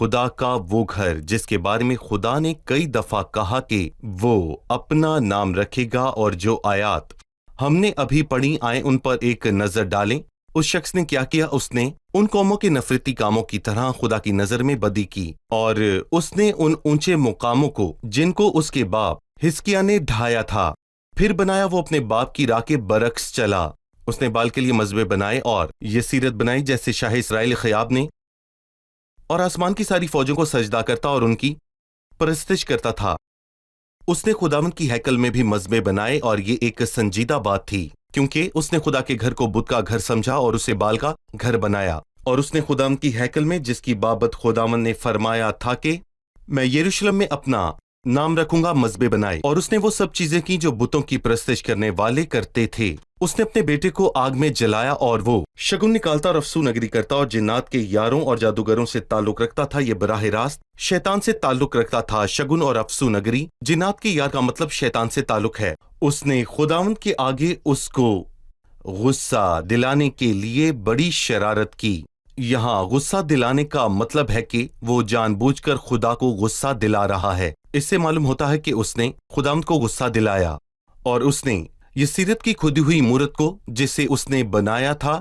خدا کا وہ گھر جس کے بارے میں خدا نے کئی دفعہ کہا کہ وہ اپنا نام رکھے گا، اور جو آیات ہم نے ابھی پڑھی آئیں ان پر ایک نظر ڈالیں۔ اس شخص نے کیا کیا؟ اس نے ان قوموں کے نفرتی کاموں کی طرح خدا کی نظر میں بدی کی، اور اس نے ان اونچے مقاموں کو جن کو اس کے باپ حزقیاہ نے ڈھایا تھا پھر بنایا۔ وہ اپنے باپ کی راہ کے برعکس چلا۔ اس نے بال کے لیے مذبح بنائے اور یہ سیرت بنائی جیسے شاہ اسرائیل اخیاب نے، اور آسمان کی ساری فوجوں کو سجدہ کرتا اور ان کی پرستش کرتا تھا۔ اس نے خداوند کی ہیکل میں بھی مذبح بنائے، اور یہ ایک سنجیدہ بات تھی کیونکہ اس نے خدا کے گھر کو بت کا گھر سمجھا اور اسے بال کا گھر بنایا۔ اور اس نے خداوند کی ہیکل میں جس کی بابت خداوند نے فرمایا تھا کہ میں یروشلم میں اپنا نام رکھوں گا، مذبح بنائے، اور اس نے وہ سب چیزیں کی جو بتوں کی پرستش کرنے والے کرتے تھے۔ اس نے اپنے بیٹے کو آگ میں جلایا، اور وہ شگن نکالتا اور افسون نگری کرتا اور جنات کے یاروں اور جادوگروں سے تعلق رکھتا تھا۔ یہ براہ راست شیطان سے تعلق رکھتا تھا۔ شگن اور افسون نگری، جنات کے یار کا مطلب شیطان سے تعلق ہے۔ اس نے خداوند کے آگے اس کو غصہ دلانے کے لیے بڑی شرارت کی۔ یہاں غصہ دلانے کا مطلب ہے کہ وہ جان بوجھ کر خدا کو غصہ دلا رہا ہے۔ اس سے معلوم ہوتا ہے کہ اس نے خداوند کو غصہ دلایا، اور اس نے یہ سیرت کی کھدی ہوئی مورت کو جسے اس نے بنایا تھا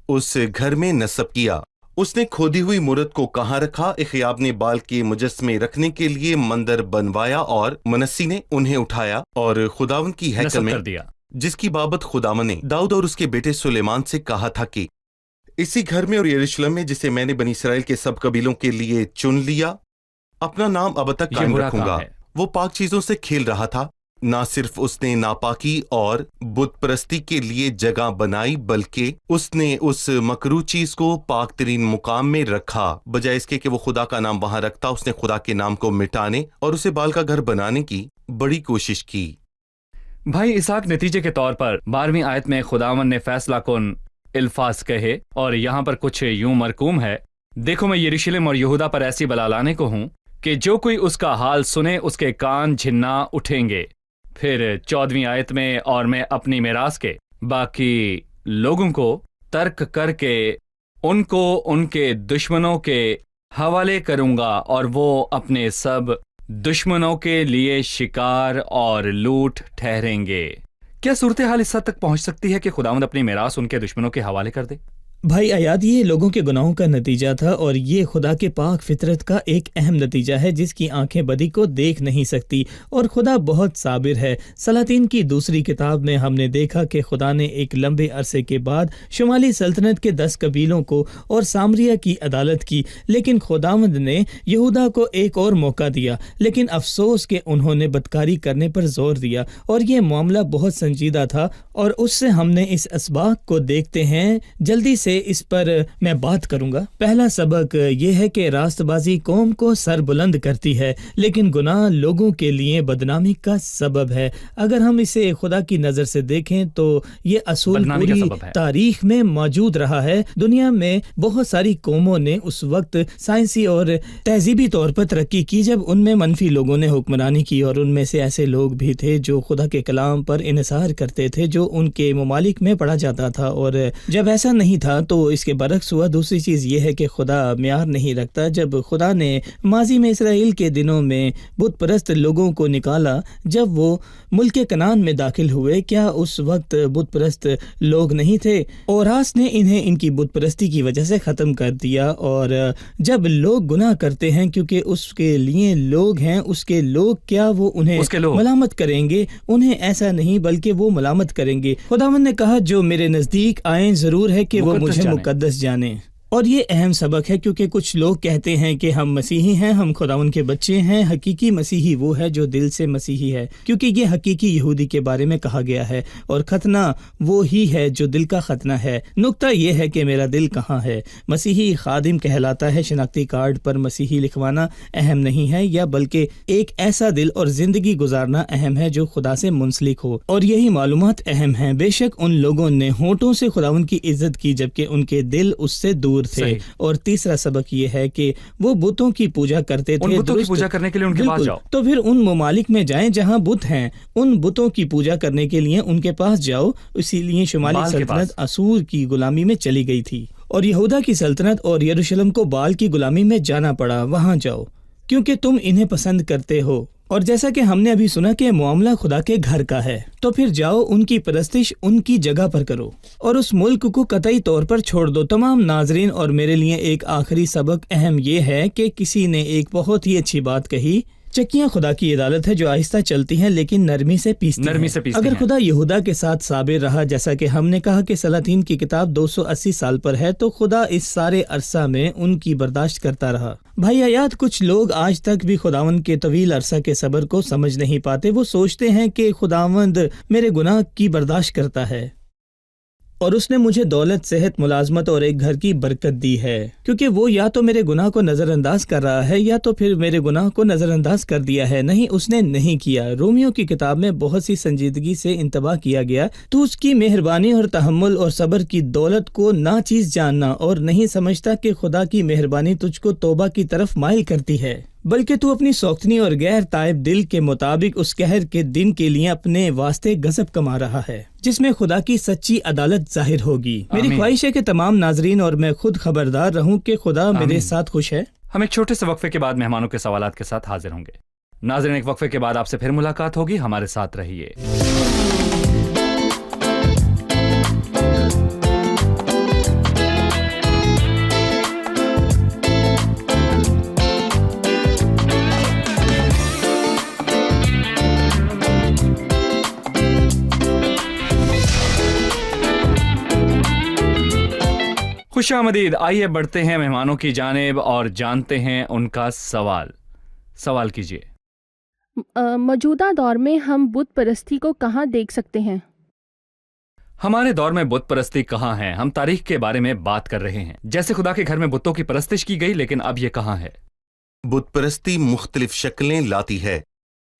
اس گھر میں نصب کیا۔ اس نے کھودی ہوئی مورت کو کہاں رکھا؟ اخیاب نے بال کے مجسمے رکھنے کے لیے مندر بنوایا، اور منسی نے انہیں اٹھایا اور خداوند کی ہیکل میں دیا، جس کی بابت خداوند نے داؤد اور اس کے بیٹے سلیمان سے کہا تھا کہ اسی گھر میں اور یروشلم میں جسے میں نے بنی اسرائیل کے سب قبیلوں کے لیے چن لیا، اپنا نام اب تک قائم رکھوں گا۔ وہ پاک چیزوں سے کھیل رہا تھا۔ نہ صرف اس نے ناپاکی اور بت پرستی کے لیے جگہ بنائی، بلکہ اس نے اس مکروہ چیز کو پاک ترین مقام میں رکھا۔ بجائے اس کے کہ وہ خدا کا نام وہاں رکھتا، اس نے خدا کے نام کو مٹانے اور اسے بال کا گھر بنانے کی بڑی کوشش کی۔ بھائی اسحاق نتیجے کے طور پر 12ویں آیت میں خداوند نے فیصلہ کن الفاظ کہے، اور یہاں پر کچھ یوں مرقوم ہے: دیکھو میں یروشلم اور یہودا پر ایسی بلا لانے کو ہوں کہ جو کوئی اس کا حال سنے اس کے کان جھنا اٹھیں گے۔ پھر 14ویں آیت میں: اور میں اپنی میراث کے باقی لوگوں کو ترک کر کے ان کو ان کے دشمنوں کے حوالے کروں گا، اور وہ اپنے سب دشمنوں کے لیے شکار اور لوٹ ٹھہریں گے۔ کیا صورتحال اس حد تک پہنچ سکتی ہے کہ خداوند اپنی میراث ان کے دشمنوں کے حوالے کر دے؟ بھائی آیات یہ لوگوں کے گناہوں کا نتیجہ تھا، اور یہ خدا کے پاک فطرت کا ایک اہم نتیجہ ہے جس کی آنکھیں بدی کو دیکھ نہیں سکتی، اور خدا بہت صابر ہے۔ سلاطین کی 2 کتاب میں ہم نے دیکھا کہ خدا نے ایک لمبے عرصے کے بعد شمالی سلطنت کے 10 قبیلوں کو اور سامریہ کی عدالت کی، لیکن خداوند نے یہودا کو ایک اور موقع دیا، لیکن افسوس کہ انہوں نے بدکاری کرنے پر زور دیا، اور یہ معاملہ بہت سنجیدہ تھا، اور اس سے ہم نے اس اسباق کو دیکھتے ہیں۔ جلدی سے اس پر میں بات کروں گا۔ پہلا سبق یہ ہے کہ راست بازی قوم کو سر بلند کرتی ہے، لیکن گناہ لوگوں کے لیے بدنامی کا سبب ہے۔ اگر ہم اسے خدا کی نظر سے دیکھیں تو یہ اصول پوری تاریخ میں موجود رہا ہے۔ دنیا میں بہت ساری قوموں نے اس وقت سائنسی اور تہذیبی طور پر ترقی کی جب ان میں منفی لوگوں نے حکمرانی کی، اور ان میں سے ایسے لوگ بھی تھے جو خدا کے کلام پر انحصار کرتے تھے جو ان کے ممالک میں پڑھا جاتا تھا، اور جب ایسا نہیں تھا تو اس کے برعکس ہوا۔ دوسری چیز یہ ہے کہ خدا معیار نہیں رکھتا۔ جب خدا نے ماضی میں اسرائیل کے دنوں میں بت پرست لوگوں کو نکالا، جب وہ ملک کنعان میں داخل ہوئے، کیا اس وقت بت پرست لوگ نہیں تھے؟ اوراس نے انہیں ان کی بت پرستی کی وجہ سے ختم کر دیا۔ اور جب لوگ گناہ کرتے ہیں کیونکہ اس کے لیے لوگ ہیں، اس کے لوگ، کیا وہ انہیں ملامت کریں گے؟ انہیں ایسا نہیں بلکہ وہ ملامت کریں گے۔ خداوند نے کہا جو میرے نزدیک آئیں ضرور ہے کہ وہ مجھے مقدس جانیں۔ اور یہ اہم سبق ہے کیونکہ کچھ لوگ کہتے ہیں کہ ہم مسیحی ہیں، ہم خداوند کے بچے ہیں۔ حقیقی مسیحی وہ ہے جو دل سے مسیحی ہے، کیونکہ یہ حقیقی یہودی کے بارے میں کہا گیا ہے، اور ختنہ وہ ہی ہے جو دل کا ختنہ ہے۔ نکتہ یہ ہے کہ میرا دل کہاں ہے۔ مسیحی خادم کہلاتا ہے۔ شناختی کارڈ پر مسیحی لکھوانا اہم نہیں ہے، یا بلکہ ایک ایسا دل اور زندگی گزارنا اہم ہے جو خدا سے منسلک ہو، اور یہی معلومات اہم ہیں۔ بے شک ان لوگوں نے ہونٹوں سے خداوند کی عزت کی جبکہ ان کے دل اس سے دور تھے۔ اور تیسرا سبق یہ ہے کہ وہ بتوں کی پوجا کرتے تھے۔ بتوں کی پوجا کرنے کے لیے ان کے پاس جاؤ، تو پھر ان ممالک میں جائیں جہاں بت ہیں، ان بتوں کی پوجا کرنے کے لیے ان کے پاس جاؤ۔ اسی لیے شمالی سلطنت اسور کی غلامی میں چلی گئی تھی۔ اور یہودا کی سلطنت اور یروشلم کو بال کی غلامی میں جانا پڑا. وہاں جاؤ کیونکہ تم انہیں پسند کرتے ہو، اور جیسا کہ ہم نے ابھی سنا کہ معاملہ خدا کے گھر کا ہے، تو پھر جاؤ ان کی پرستش ان کی جگہ پر کرو اور اس ملک کو قطعی طور پر چھوڑ دو. تمام ناظرین، اور میرے لیے ایک آخری سبق اہم یہ ہے کہ کسی نے ایک بہت ہی اچھی بات کہی، چکیاں خدا کی عدالت ہے جو آہستہ چلتی ہیں لیکن نرمی سے پیستی ہیں. اگر خدا یہودا کے ساتھ صابر رہا، جیسا کہ ہم نے کہا کہ سلاطین کی کتاب 280 سال پر ہے، تو خدا اس سارے عرصہ میں ان کی برداشت کرتا رہا. بھائی آیات، کچھ لوگ آج تک بھی خداوند کے طویل عرصہ کے صبر کو سمجھ نہیں پاتے. وہ سوچتے ہیں کہ خداوند میرے گناہ کی برداشت کرتا ہے اور اس نے مجھے دولت، صحت، ملازمت اور ایک گھر کی برکت دی ہے، کیونکہ وہ یا تو میرے گناہ کو نظر انداز کر رہا ہے یا تو پھر میرے گناہ کو نظر انداز کر دیا ہے. نہیں، اس نے نہیں کیا. رومیو کی کتاب میں بہت سی سنجیدگی سے انتباہ کیا گیا. تو اس کی مہربانی اور تحمل اور صبر کی دولت کو ناچیز جاننا اور نہیں سمجھتا کہ خدا کی مہربانی تجھ کو توبہ کی طرف مائل کرتی ہے، بلکہ تو اپنی سوختنی اور غیر تائب دل کے مطابق اس قہر کے دن کے لیے اپنے واسطے غضب کما رہا ہے، جس میں خدا کی سچی عدالت ظاہر ہوگی. میری خواہش ہے کہ تمام ناظرین اور میں خود خبردار رہوں کہ خدا میرے ساتھ خوش ہے. ہم ایک چھوٹے سے وقفے کے بعد مہمانوں کے سوالات کے ساتھ حاضر ہوں گے. ناظرین، ایک وقفے کے بعد آپ سے پھر ملاقات ہوگی. ہمارے ساتھ رہیے. خوش آمدید. آئیے بڑھتے ہیں مہمانوں کی جانب اور جانتے ہیں ان کا سوال کیجیے. موجودہ دور میں ہم بت پرستی کو کہاں دیکھ سکتے ہیں؟ ہمارے دور میں بت پرستی کہاں ہے؟ ہم تاریخ کے بارے میں بات کر رہے ہیں. جیسے خدا کے گھر میں بتوں کی پرستش کی گئی، لیکن اب یہ کہاں ہے؟ بت پرستی مختلف شکلیں لاتی ہے.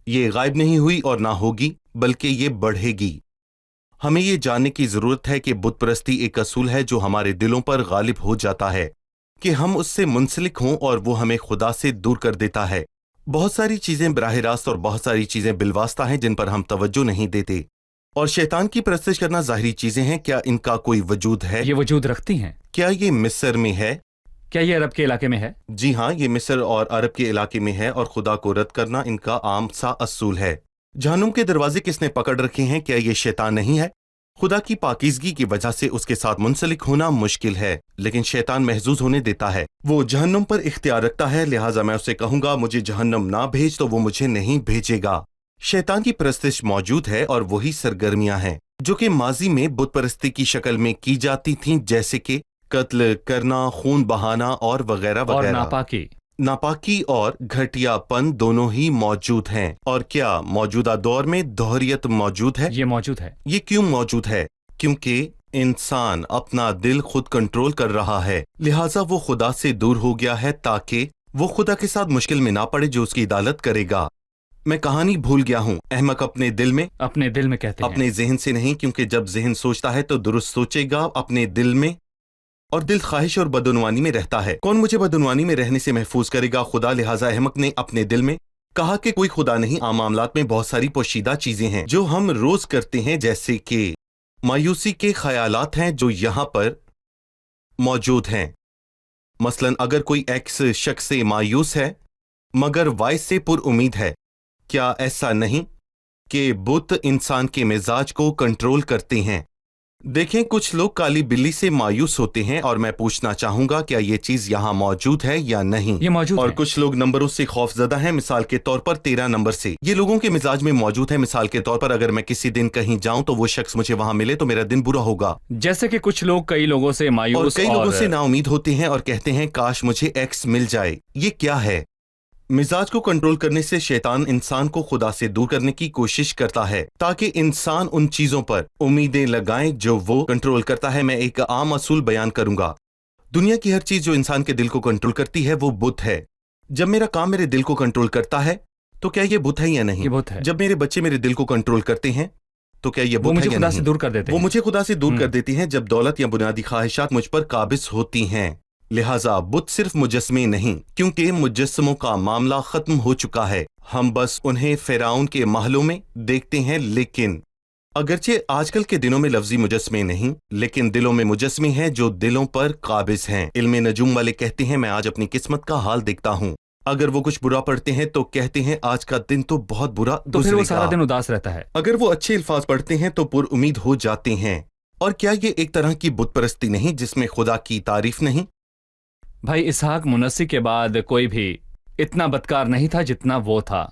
یہ غائب نہیں ہوئی اور نہ ہوگی، بلکہ یہ بڑھے گی. ہمیں یہ جاننے کی ضرورت ہے کہ بت پرستی ایک اصول ہے جو ہمارے دلوں پر غالب ہو جاتا ہے کہ ہم اس سے منسلک ہوں، اور وہ ہمیں خدا سے دور کر دیتا ہے. بہت ساری چیزیں براہ راست اور بہت ساری چیزیں بالواسطہ ہیں جن پر ہم توجہ نہیں دیتے. اور شیطان کی پرستش کرنا ظاہری چیزیں ہیں. کیا ان کا کوئی وجود ہے؟ یہ وجود رکھتی ہیں. کیا یہ مصر میں ہے؟ کیا یہ عرب کے علاقے میں ہے؟ جی ہاں، یہ مصر اور عرب کے علاقے میں ہے، اور خدا کو رد کرنا ان کا عام سا اصول ہے. جہنم کے دروازے کس نے پکڑ رکھے ہیں؟ کیا یہ شیطان نہیں ہے؟ خدا کی پاکیزگی کی وجہ سے اس کے ساتھ منسلک ہونا مشکل ہے، لیکن شیطان محظوظ ہونے دیتا ہے. وہ جہنم پر اختیار رکھتا ہے، لہٰذا میں اسے کہوں گا مجھے جہنم نہ بھیج تو وہ مجھے نہیں بھیجے گا. شیطان کی پرستش موجود ہے، اور وہی سرگرمیاں ہیں جو کہ ماضی میں بت پرستی کی شکل میں کی جاتی تھیں، جیسے کہ قتل کرنا، خون بہانا اور وغیرہ وغیرہ. اور ناپاکی اور گھٹیا پن دونوں ہی موجود ہیں. اور کیا موجودہ دور میں دوہریت موجود ہے؟ یہ موجود ہے. یہ کیوں موجود ہے؟ کیونکہ انسان اپنا دل خود کنٹرول کر رہا ہے، لہٰذا وہ خدا سے دور ہو گیا ہے تاکہ وہ خدا کے ساتھ مشکل میں نہ پڑے جو اس کی عدالت کرے گا. میں کہانی بھول گیا ہوں. احمق اپنے دل میں کہتے ہیں، اپنے ذہن سے نہیں، کیونکہ جب ذہن سوچتا ہے تو درست سوچے گا اپنے دل میں، اور دل خواہش اور بدعنوانی میں رہتا ہے. کون مجھے بدعنوانی میں رہنے سے محفوظ کرے گا؟ خدا. لہٰذا احمق نے اپنے دل میں کہا کہ کوئی خدا نہیں. عام معاملات میں بہت ساری پوشیدہ چیزیں ہیں جو ہم روز کرتے ہیں، جیسے کہ مایوسی کے خیالات ہیں جو یہاں پر موجود ہیں. مثلا اگر کوئی ایکس شخص سے مایوس ہے مگر وائی سے پر امید ہے، کیا ایسا نہیں کہ بت انسان کے مزاج کو کنٹرول کرتے ہیں؟ دیکھیں، کچھ لوگ کالی بلی سے مایوس ہوتے ہیں، اور میں پوچھنا چاہوں گا کیا یہ چیز یہاں موجود ہے یا نہیں؟ یہ موجود اور ہے. کچھ لوگ نمبروں سے خوف زدہ ہیں، مثال کے طور پر 13 نمبر سے. یہ لوگوں کے مزاج میں موجود ہے. مثال کے طور پر اگر میں کسی دن کہیں جاؤں تو وہ شخص مجھے وہاں ملے تو میرا دن برا ہوگا. جیسے کہ کچھ لوگ کئی لوگوں سے مایوس اور کئی لوگوں سے نا امید ہوتے ہیں اور کہتے ہیں کاش مجھے ایکس مل جائے. یہ کیا ہے؟ مزاج کو کنٹرول کرنے سے شیطان انسان کو خدا سے دور کرنے کی کوشش کرتا ہے تاکہ انسان ان چیزوں پر امیدیں لگائیں جو وہ کنٹرول کرتا ہے. میں ایک عام اصول بیان کروں گا. دنیا کی ہر چیز جو انسان کے دل کو کنٹرول کرتی ہے وہ بت ہے. جب میرا کام میرے دل کو کنٹرول کرتا ہے تو کیا یہ بت ہے یا نہیں؟ یہ بت ہے. جب میرے بچے میرے دل کو کنٹرول کرتے ہیں تو کیا یہ بت ہے یا خدا سے نہیں؟ دور کر دیتے وہ ہیں. مجھے خدا سے دور کر دیتی ہیں جب دولت یا بنیادی خواہشات مجھ پر قابض ہوتی ہیں. لہٰذا بت صرف مجسمے نہیں، کیونکہ مجسموں کا معاملہ ختم ہو چکا ہے. ہم بس انہیں فرعون کے محلوں میں دیکھتے ہیں، لیکن اگرچہ آج کل کے دنوں میں لفظی مجسمے نہیں، لیکن دلوں میں مجسمے ہیں جو دلوں پر قابض ہیں۔ علم نجوم والے کہتے ہیں میں آج اپنی قسمت کا حال دیکھتا ہوں۔ اگر وہ کچھ برا پڑھتے ہیں تو کہتے ہیں آج کا دن تو بہت برا تو پھر گزرے وہ سارا گا۔ دن اداس رہتا ہے۔ اگر وہ اچھے الفاظ پڑھتے ہیں تو پر امید ہو جاتے ہیں۔ اور کیا یہ ایک طرح کی بت پرستی نہیں جس میں خدا کی تعریف نہیں؟ بھائی اسحاق منسی کے بعد کوئی بھی اتنا بدکار نہیں تھا جتنا وہ تھا۔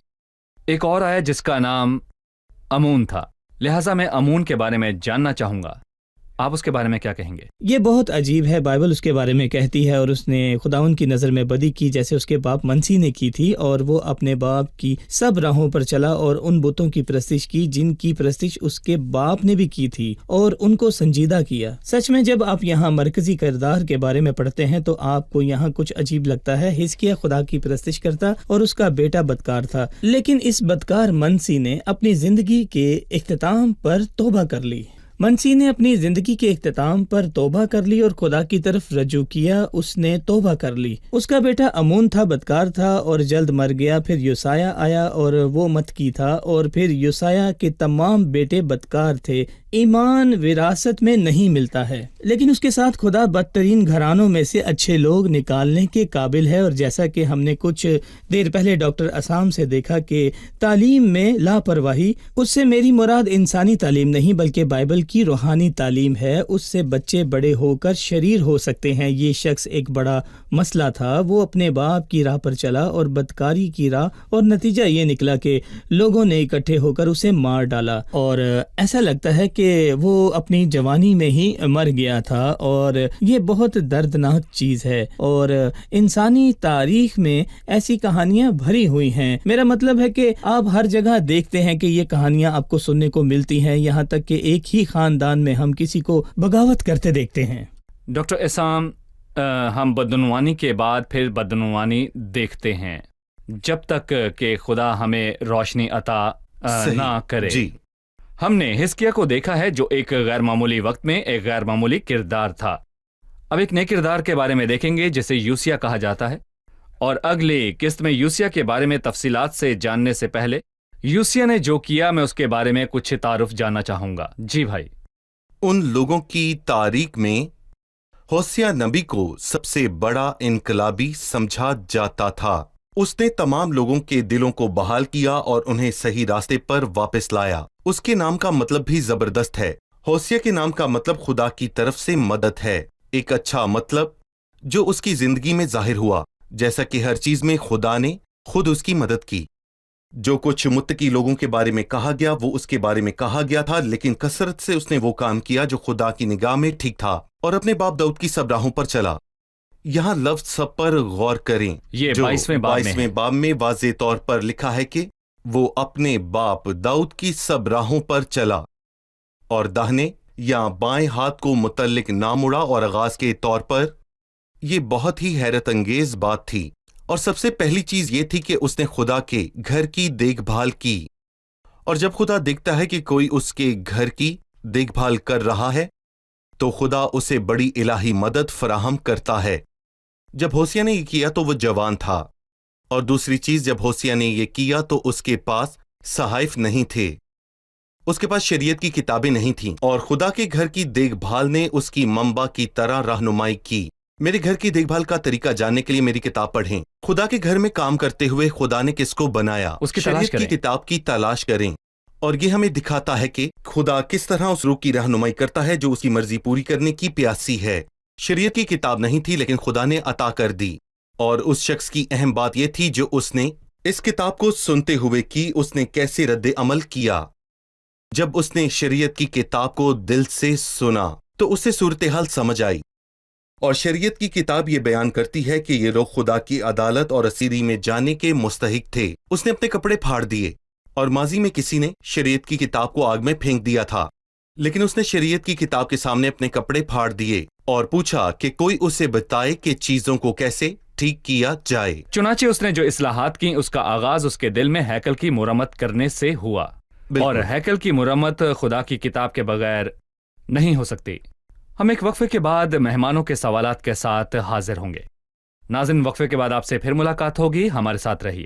ایک اور آیا جس کا نام امون تھا، لہٰذا میں امون کے بارے میں جاننا چاہوں گا، آپ اس کے بارے میں کیا کہیں گے؟ یہ بہت عجیب ہے، بائبل اس کے بارے میں کہتی ہے اور اس نے خداوند کی نظر میں بدی کی جیسے اس کے باپ منسی نے کی تھی، اور وہ اپنے باپ کی سب راہوں پر چلا اور ان بتوں کی پرستش کی جن کی پرستش اس کے باپ نے بھی کی تھی اور ان کو سنجیدہ کیا۔ سچ میں جب آپ یہاں مرکزی کردار کے بارے میں پڑھتے ہیں تو آپ کو یہاں کچھ عجیب لگتا ہے۔ حزقیہ خدا کی پرستش کرتا اور اس کا بیٹا بدکار تھا، لیکن اس بدکار منسی نے اپنی زندگی کے اختتام پر توبہ کر لی۔ منسی نے اپنی زندگی کے اختتام پر توبہ کر لی اور خدا کی طرف رجوع کیا، اس نے توبہ کر لی۔ اس کا بیٹا امون تھا، بدکار تھا اور جلد مر گیا۔ پھر یوسایہ آیا اور وہ متکی تھا، اور پھر یوسایہ کے تمام بیٹے بدکار تھے۔ ایمان وراثت میں نہیں ملتا ہے، لیکن اس کے ساتھ خدا بدترین گھرانوں میں سے اچھے لوگ نکالنے کے قابل ہے، اور جیسا کہ ہم نے کچھ دیر پہلے ڈاکٹر اسام سے دیکھا کہ تعلیم میں لاپرواہی، اس سے میری مراد انسانی تعلیم نہیں بلکہ بائبل کی روحانی تعلیم ہے، اس سے بچے بڑے ہو کر شریر ہو سکتے ہیں۔ یہ شخص ایک بڑا مسئلہ تھا، وہ اپنے باپ کی راہ پر چلا اور بدکاری کی راہ، اور نتیجہ یہ نکلا کہ لوگوں نے اکٹھے ہو کر اسے مار ڈالا، اور ایسا لگتا ہے کہ وہ اپنی جوانی میں ہی مر گیا تھا، اور یہ بہت دردناک چیز ہے، اور انسانی تاریخ میں ایسی کہانیاں بھری ہوئی ہیں۔ میرا مطلب ہے کہ آپ ہر جگہ دیکھتے ہیں کہ یہ کہانیاں آپ کو سننے کو ملتی ہیں، یہاں تک کہ ایک ہی خاندان میں ہم کسی کو بغاوت کرتے دیکھتے ہیں۔ ڈاکٹر اسام، ہم بدعنوانی کے بعد پھر بدعنوانی دیکھتے ہیں جب تک کہ خدا ہمیں روشنی عطا نہ کرے۔ جی، ہم نے حزقیہ کو دیکھا ہے جو ایک غیر معمولی وقت میں ایک غیر معمولی کردار تھا۔ اب ایک نئے کردار کے بارے میں دیکھیں گے جسے یوسیہ کہا جاتا ہے، اور اگلی قسط میں یوسیہ کے بارے میں تفصیلات سے جاننے سے پہلے یوسیہ نے جو کیا میں اس کے بارے میں کچھ تعارف جاننا چاہوں گا۔ جی بھائی۔ ان لوگوں کی تاریخ میں ہوسیہ نبی کو سب سے بڑا انقلابی سمجھا جاتا تھا۔ اس نے تمام لوگوں کے دلوں کو بحال کیا اور انہیں صحیح راستے پر واپس لایا۔ اس کے نام کا مطلب بھی زبردست ہے۔ ہوسیہ کے نام کا مطلب خدا کی طرف سے مدد ہے، ایک اچھا مطلب جو اس کی زندگی میں ظاہر ہوا، جیسا کہ ہر چیز میں خدا نے خود اس کی مدد کی۔ جو کچھ متقی لوگوں کے بارے میں کہا گیا وہ اس کے بارے میں کہا گیا تھا، لیکن کثرت سے اس نے وہ کام کیا جو خدا کی نگاہ میں ٹھیک تھا، اور اپنے باپ داؤد کی سب راہوں پر چلا۔ یہاں لفظ سب پر غور کریں، یہ جو 22ویں باب میں واضح طور پر لکھا ہے کہ وہ اپنے باپ داؤد کی سب راہوں پر چلا اور داہنے یا بائیں ہاتھ کو متعلق نہ مڑا، اور آغاز کے طور پر یہ بہت ہی حیرت انگیز بات تھی، اور سب سے پہلی چیز یہ تھی کہ اس نے خدا کے گھر کی دیکھ بھال کی، اور جب خدا دیکھتا ہے کہ کوئی اس کے گھر کی دیکھ بھال کر رہا ہے تو خدا اسے بڑی الہی مدد فراہم کرتا ہے۔ جب ہوسیہ نے یہ کیا تو وہ جوان تھا، اور دوسری چیز جب ہوسیہ نے یہ کیا تو اس کے پاس صحائف نہیں تھے، اس کے پاس شریعت کی کتابیں نہیں تھیں، اور خدا کے گھر کی دیکھ بھال نے اس کی منبع کی طرح رہنمائی کی۔ میرے گھر کی دیکھ بھال کا طریقہ جاننے کے لیے میری کتاب پڑھیں۔ خدا کے گھر میں کام کرتے ہوئے خدا نے کس کو بنایا، اس کی تلاش شریعت کی کتاب کی تلاش کریں، اور یہ ہمیں دکھاتا ہے کہ خدا کس طرح اس روح کی رہنمائی کرتا ہے جو اس کی مرضی پوری کرنے کی پیاسی ہے۔ شریعت کی کتاب نہیں تھی لیکن خدا نے عطا کر دی، اور اس شخص کی اہم بات یہ تھی جو اس نے اس کتاب کو سنتے ہوئے کی، اس نے کیسے رد عمل کیا۔ جب اس نے شریعت کی کتاب کو دل سے سنا تو اسے صورتحال سمجھ آئی، اور شریعت کی کتاب یہ بیان کرتی ہے کہ یہ لوگ خدا کی عدالت اور اسیری میں جانے کے مستحق تھے۔ اس نے اپنے کپڑے پھاڑ دیے، اور ماضی میں کسی نے شریعت کی کتاب کو آگ میں پھینک دیا تھا، لیکن اس نے شریعت کی کتاب کے سامنے اپنے کپڑے پھاڑ دیے اور پوچھا کہ کوئی اسے بتائے کہ چیزوں کو کیسے ٹھیک کیا جائے۔ چنانچہ اس نے جو اصلاحات کی اس کا آغاز اس کے دل میں ہیکل کی مرمت کرنے سے ہوا، اور ہیکل کی مرمت خدا کی کتاب کے بغیر نہیں ہو سکتی۔ ہم ایک وقفے کے بعد مہمانوں کے سوالات کے ساتھ حاضر ہوں گے۔ ناظرین، وقفے کے بعد آپ سے پھر ملاقات ہوگی، ہمارے ساتھ رہیے۔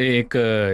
1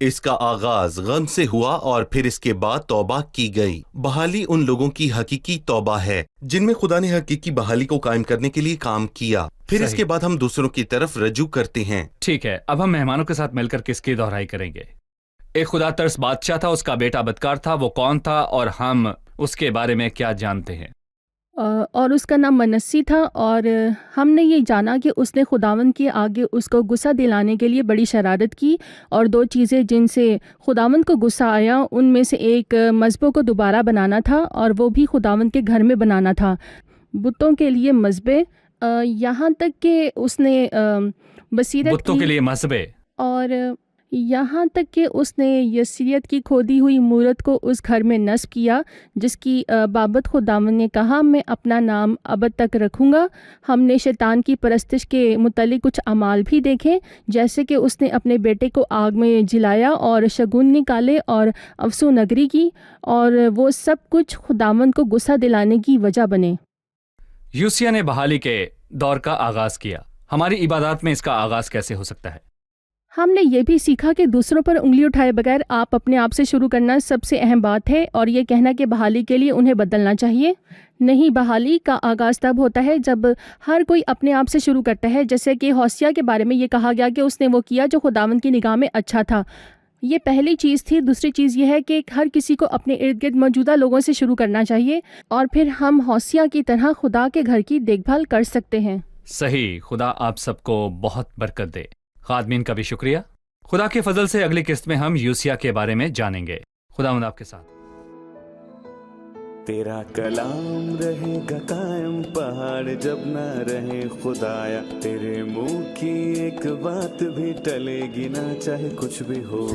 اس کا آغاز غم سے ہوا اور پھر اس کے بعد توبہ کی گئی۔ بحالی ان لوگوں کی حقیقی توبہ ہے جن میں خدا نے حقیقی بحالی کو قائم کرنے کے لیے کام کیا، پھر اس صحیح۔ کے بعد ہم دوسروں کی طرف رجوع کرتے ہیں۔ ٹھیک ہے، اب ہم مہمانوں کے ساتھ مل کر کس کی دہرائی کریں گے؟ ایک خدا ترس بادشاہ تھا، اس کا بیٹا بدکار تھا، وہ کون تھا اور ہم اس کے بارے میں کیا جانتے ہیں؟ اور اس کا نام منسی تھا، اور ہم نے یہ جانا کہ اس نے خداوند کے آگے اس کو غصہ دلانے کے لیے بڑی شرارت کی، اور دو چیزیں جن سے خداوند کو غصہ آیا ان میں سے ایک مذبحوں کو دوبارہ بنانا تھا، اور وہ بھی خداوند کے گھر میں بنانا تھا، بتوں کے لیے مذبح، یہاں تک کہ اس نے بصیرت بتوں کے لیے مذبح، اور یہاں تک کہ اس نے یسیریت کی کھودی ہوئی مورت کو اس گھر میں نصب کیا، جس کی بابت خداوند نے کہا میں اپنا نام ابد تک رکھوں گا۔ ہم نے شیطان کی پرستش کے متعلق کچھ اعمال بھی دیکھے، جیسے کہ اس نے اپنے بیٹے کو آگ میں جلایا اور شگون نکالے اور افسو نگری کی، اور وہ سب کچھ خداوند کو غصہ دلانے کی وجہ بنے۔ یوسیہ نے بحالی کے دور کا آغاز کیا، ہماری عبادات میں اس کا آغاز کیسے ہو سکتا ہے؟ ہم نے یہ بھی سیکھا کہ دوسروں پر انگلی اٹھائے بغیر آپ اپنے آپ سے شروع کرنا سب سے اہم بات ہے، اور یہ کہنا کہ بحالی کے لیے انہیں بدلنا چاہیے نہیں۔ بحالی کا آغاز تب ہوتا ہے جب ہر کوئی اپنے آپ سے شروع کرتا ہے، جیسے کہ ہوسیہ کے بارے میں یہ کہا گیا کہ اس نے وہ کیا جو خداوند کی نگاہ میں اچھا تھا۔ یہ پہلی چیز تھی۔ دوسری چیز یہ ہے کہ ہر کسی کو اپنے ارد گرد موجودہ لوگوں سے شروع کرنا چاہیے، اور پھر ہم ہوسیہ کی طرح خدا کے گھر کی دیکھ بھال کر سکتے ہیں۔ صحیح، خدا آپ سب کو بہت برکت دے۔ خادمین کا بھی شکریہ۔ خدا کے فضل سے اگلی قسط میں ہم یوسیہ کے بارے میں جانیں گے۔ خداوند آپ کے ساتھ۔ تیرا کلام رہے گا قائم، پہاڑ جب نہ رہے خدایا، تیرے منہ کی ایک بات بھی ٹلے گی نہ، چاہے کچھ بھی ہو۔